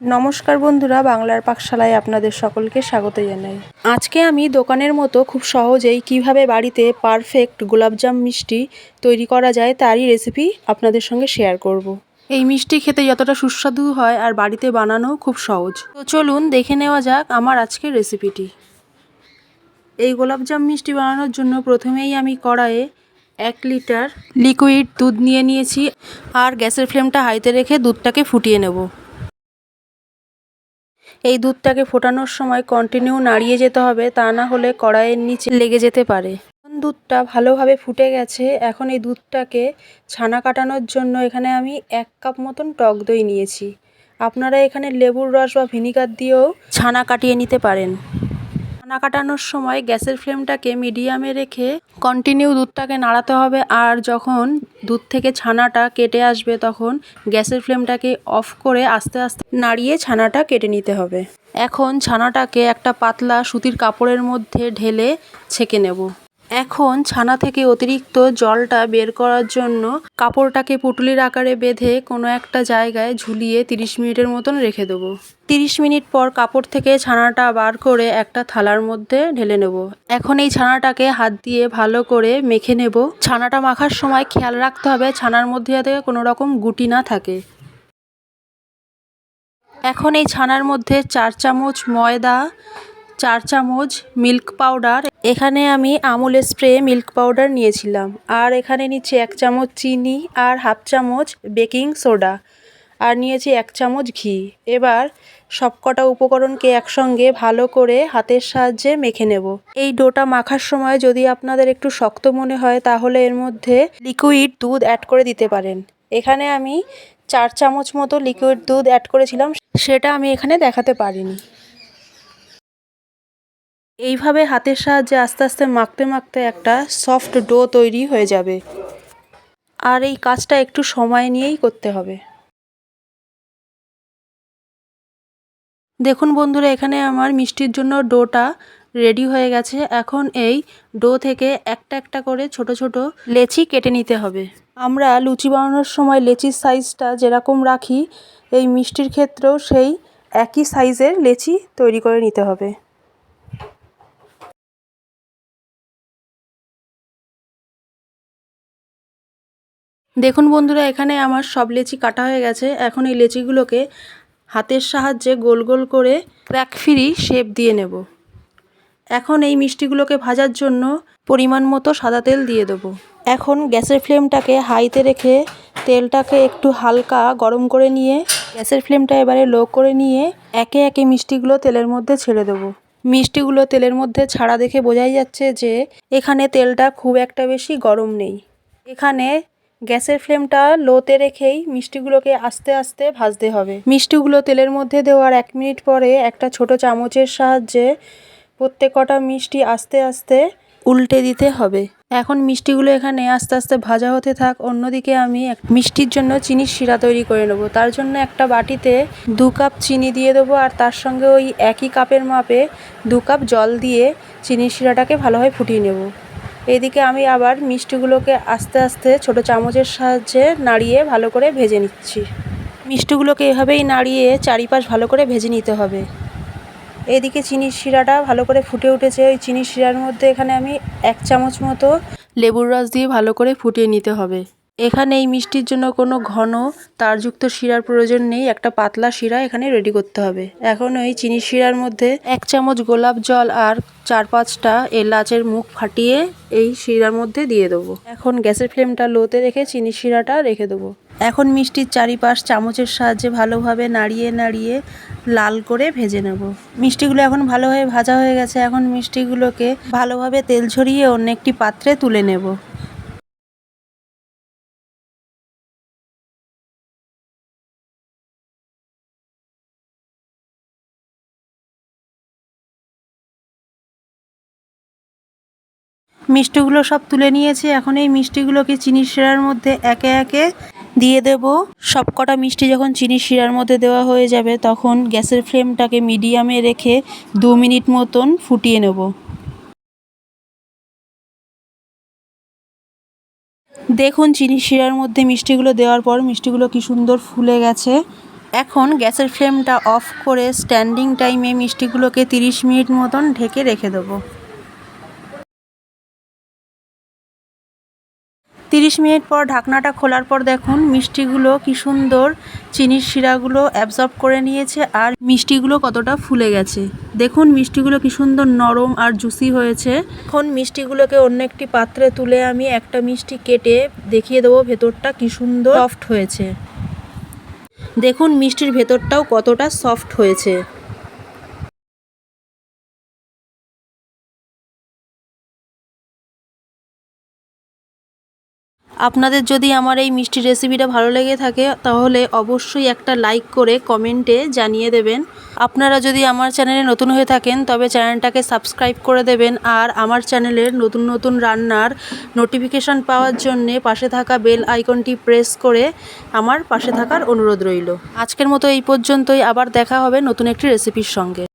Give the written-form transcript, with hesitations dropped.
নমস্কার বন্ধুরা, বাংলার পাকশালায় আপনাদের সকলকে স্বাগত জানাই। আজকে আমি দোকানের মতো খুব সহজেই কিভাবে বাড়িতে পারফেক্ট গোলাপজাম মিষ্টি তৈরি করা যায় তারই রেসিপি আপনাদের সঙ্গে শেয়ার করব। এই মিষ্টি খেতে যতটা সুস্বাদু হয় আর বাড়িতে বানানো খুব সহজ। তো চলুন দেখে নেওয়া যাক আমার আজকের রেসিপিটি। এই গোলাপজাম মিষ্টি বানানোর জন্য প্রথমেই আমি কড়াইয়ে 1 লিটার লিকুইড দুধ নিয়ে নিয়েছি আর গ্যাসের ফ্লেমটা হাইতে রেখে দুধটাকে ফুটিয়ে নেব। এই দুধটাকে ফোটানোর সময় কন্টিনিউ নাড়িয়ে যেতে হবে, তা না হলে কড়াইয়ের নিচে লেগে যেতে পারে। দুধটা ভালোভাবে ফুটে গেছে। এখন এই দুধটাকে ছানা কাটানোর জন্য এখানে আমি 1 কাপ মতন টক দই নিয়েছি। আপনারা এখানে লেবুর রস বা ভিনিগার দিয়েও ছানা কাটিয়ে নিতে পারেন। ছানা কাটানোর সময় গ্যাসের ফ্লেমটাকে মিডিয়ামে রেখে কন্টিনিউ দুধটাকে নাড়াতে হবে, আর যখন দুধ থেকে ছানাটা কেটে আসবে তখন গ্যাসের ফ্লেমটাকে অফ করে আস্তে আস্তে নাড়িয়ে ছানাটা কেটে নিতে হবে। এখন ছানাটাকে একটা পাতলা সুতির কাপড়ের মধ্যে ঢেলে ছেঁকে নেব। এখন ছানা থেকে অতিরিক্ত জলটা বের করার জন্য কাপড়টাকে পুঁটুলির আকারে বেঁধে কোনো একটা জায়গায় ঝুলিয়ে 30 মিনিটের মতন রেখে দেবো। 30 মিনিট পর কাপড় থেকে ছানাটা বার করে একটা থালার মধ্যে ঢেলে নেব। এখন এই ছানাটাকে হাত দিয়ে ভালো করে মেখে নেব। ছানাটা মাখার সময় খেয়াল রাখতে হবে ছানার মধ্যে যাতে কোনো রকম গুটি না থাকে। এখন এই ছানার মধ্যে 4 চামচ ময়দা, 4 চামচ মিল্ক পাউডার, এখানে আমি আমুল স্প্রে মিল্ক পাউডার নিয়েছিলাম, আর এখানে নিচ্ছি 1 চামচ চিনি আর হাফ চামচ বেকিং সোডা, আর নিয়েছি 1 চামচ ঘি। এবার সবকটা উপকরণকে একসঙ্গে ভালো করে হাতের সাহায্যে মেখে নেব। এই ডোটা মাখার সময় যদি আপনাদের একটু শক্ত মনে হয় তাহলে এর মধ্যে লিকুইড দুধ অ্যাড করে দিতে পারেন। এখানে আমি 4 চামচ মতো লিকুইড দুধ অ্যাড করেছিলাম, সেটা আমি এখানে দেখাতে পারিনি। এইভাবে হাতের সাহায্যে আস্তে আস্তে মাখতে মাখতে একটা সফট ডো তৈরি হয়ে যাবে, আর এই কাজটা একটু সময় নিয়েই করতে হবে। দেখুন বন্ধুরা, এখানে আমার মিষ্টির জন্য ডোটা রেডি হয়ে গেছে। এখন এই ডো থেকে একটা একটা করে ছোট ছোট লেচি কেটে নিতে হবে। আমরা লুচি বানানোর সময় লেচির সাইজটা যেরকম রাখি, এই মিষ্টির ক্ষেত্রেও সেই একই সাইজের লেচি তৈরি করে নিতে হবে। দেখুন বন্ধুরা, এখানে আমার সব লেচি কাটা হয়ে গেছে। এখন এই লেচিগুলোকে হাতের সাহায্যে গোল গোল করে ক্র্যাক ফ্রি শেপ দিয়ে নেব। এখন এই মিষ্টিগুলোকে ভাজার জন্য পরিমাণ মতো সাদা তেল দিয়ে দেবো। এখন গ্যাসের ফ্লেমটাকে হাইতে রেখে তেলটাকে একটু হালকা গরম করে নিয়ে গ্যাসের ফ্লেমটা এবারে লো করে নিয়ে একে একে মিষ্টিগুলো তেলের মধ্যে ছেড়ে দেবো। মিষ্টিগুলো তেলের মধ্যে ছাড়া দেখে বোঝাই যাচ্ছে যে এখানে তেলটা খুব একটা বেশি গরম নেই। এখানে গ্যাসের ফ্লেমটা লোতে রেখেই মিষ্টিগুলোকে আস্তে আস্তে ভাজতে হবে। মিষ্টিগুলো তেলের মধ্যে দেওয়ার 1 মিনিট পরে একটা ছোট চামচের সাহায্যে প্রত্যেক কটা মিষ্টি আস্তে আস্তে উল্টে দিতে হবে। এখন মিষ্টিগুলো এখানে আস্তে আস্তে ভাজা হতে থাক। অন্যদিকে আমি মিষ্টির জন্য চিনির শিরা তৈরি করে নেব। তার জন্য একটা বাটিতে 2 কাপ চিনি দিয়ে দেবো, আর তার সঙ্গে ওই একই কাপের মাপে 2 কাপ জল দিয়ে চিনির শিরাটাকে ভালোভাবে ফুটিয়ে নেব। এদিকে আমি আবার মিষ্টিগুলোকে আস্তে আস্তে ছোট চামচের সাহায্যে নাড়িয়ে ভালো করে ভেজে নিচ্ছি। মিষ্টিগুলোকে এভাবেই নাড়িয়ে চারিপাশ ভালো করে ভেজে নিতে হবে। এদিকে চিনির শিরাটা ভালো করে ফুটে উঠেছে। ওই চিনির শিরার মধ্যে এখানে আমি 1 চামচ মতো লেবুর রস দিয়ে ভালো করে ফুটিয়ে নিতে হবে। এখানে এই মিষ্টির জন্য কোনো ঘন তারযুক্ত শিরার প্রয়োজন নেই, একটা পাতলা শিরা এখানে রেডি করতে হবে। এখন ওই চিনির শিরার মধ্যে 1 চামচ গোলাপ জল আর 4-5টা এলাচের মুখ ফাটিয়ে এই শিরার মধ্যে দিয়ে দেবো। এখন গ্যাসের ফ্লেমটা লোতে রেখে চিনির শিরাটা রেখে দেবো। এখন মিষ্টির চারিপাশ চামচের সাহায্যে ভালোভাবে নাড়িয়ে নাড়িয়ে লাল করে ভেজে নেব। মিষ্টিগুলো এখন ভালোভাবে ভাজা হয়ে গেছে। এখন মিষ্টিগুলোকে ভালোভাবে তেল ঝরিয়ে অন্য একটি পাত্রে তুলে নেব। মিষ্টিগুলো সব তুলে নিয়েছি। এখন এই মিষ্টিগুলোকে চিনির শিরার মধ্যে একে একে দিয়ে দেব। সবকটা মিষ্টি যখন চিনির শিরার মধ্যে দেওয়া হয়ে যাবে তখন গ্যাসের ফ্লেমটাকে মিডিয়ামে রেখে 2 মিনিট মতন ফুটিয়ে নেব। দেখুন চিনির শিরার মধ্যে মিষ্টিগুলো দেওয়ার পর মিষ্টিগুলো কি সুন্দর ফুলে গেছে। এখন গ্যাসের ফ্লেমটা অফ করে স্ট্যান্ডিং টাইমে মিষ্টিগুলোকে 30 মিনিট মতন ঢেকে রেখে দেবো। 30 মিনিট পর ঢাকনাটা খোলার পর দেখুন মিষ্টিগুলো কি সুন্দর চিনির শিরাগুলো অ্যাবজর্ব করে নিয়েছে আর মিষ্টিগুলো কতটা ফুলে গেছে। দেখুন মিষ্টিগুলো কি সুন্দর নরম আর জুসি হয়েছে। এখন মিষ্টিগুলোকে অন্য একটি পাত্রে তুলে আমি একটা মিষ্টি কেটে দেখিয়ে দেবো ভেতরটা কি সুন্দর সফট হয়েছে। দেখুন মিষ্টির ভেতরটাও কতটা সফট হয়েছে। আপনাদের যদি আমার এই মিষ্টির রেসিপিটা ভালো লেগে থাকে তাহলে অবশ্যই একটা লাইক করে কমেন্টে জানিয়ে দেবেন। আপনারা যদি আমার চ্যানেলে নতুন হয়ে থাকেন তবে চ্যানেলটাকে সাবস্ক্রাইব করে দেবেন আর আমার চ্যানেলের নতুন নতুন রান্নার নোটিফিকেশান পাওয়ার জন্যে পাশে থাকা বেল আইকনটি প্রেস করে আমার পাশে থাকার অনুরোধ রইল। আজকের মতো এই পর্যন্তই, আবার দেখা হবে নতুন একটি রেসিপির সঙ্গে।